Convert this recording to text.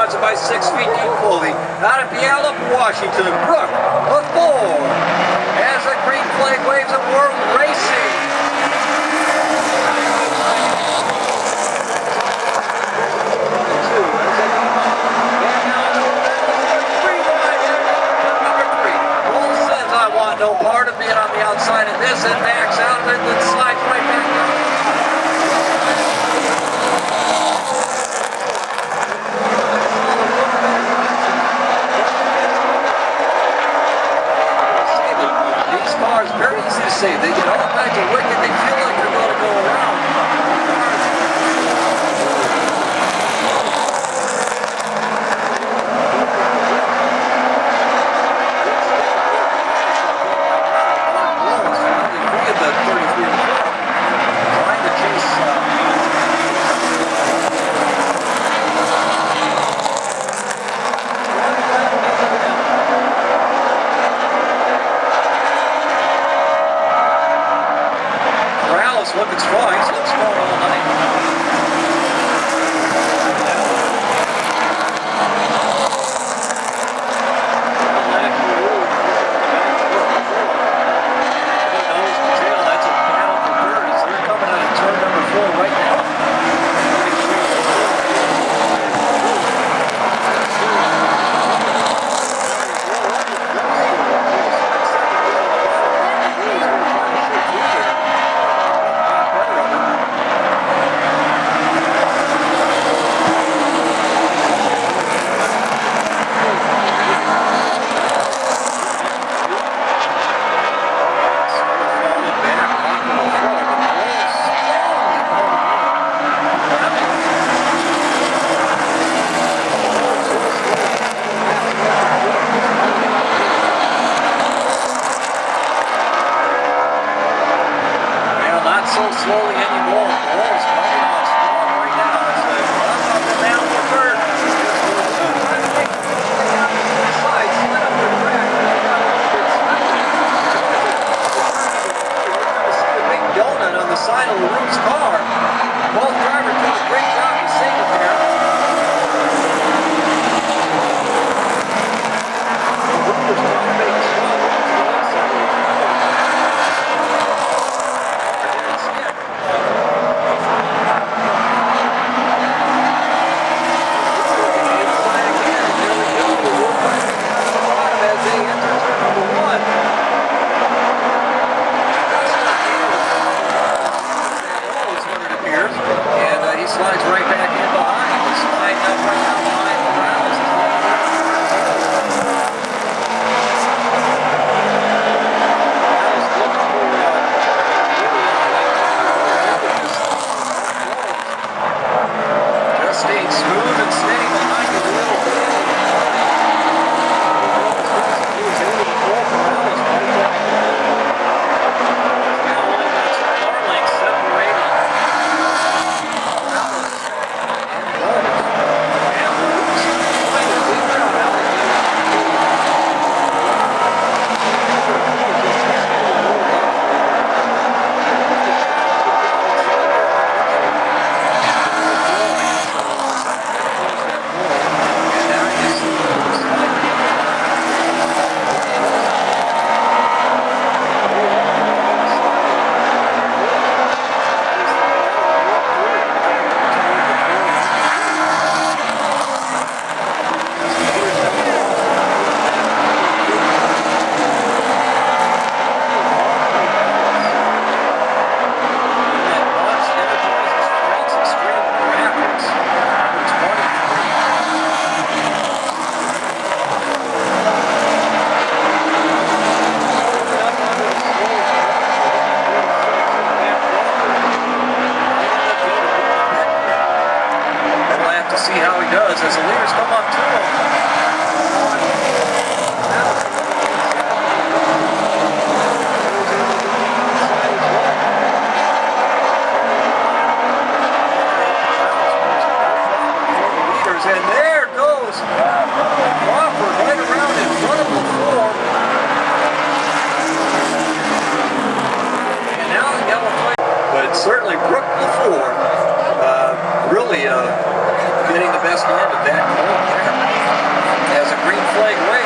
sponsored by 6 Feet Deep Clothing. Out of Puyallup, Washington, Brooke LaFleur as the green flag waves and we're racing. No part of being on the outside of this and backs out of it and slides right back down. These cars, very easy to save. They get all kinds of wicked. They feel like they're going to go around. Looking strong. He's looked strong all night. So slowly anymore. Bulls coming on strong right now. It's like up and down the third. Slide up the track. See the big donut on the side of LaRue's car. Both drivers did a great job to save it there. Slides right back in behind. He's sliding up right now behind the Browns. Just staying smooth and steady behind it a little bit. See how he does as the leaders come up to him. And there goes Crawford right around in front of LaFleur. And now the yellow flag. But certainly Brooke LaFleur really getting the best end of that corner there. As a green flag waves.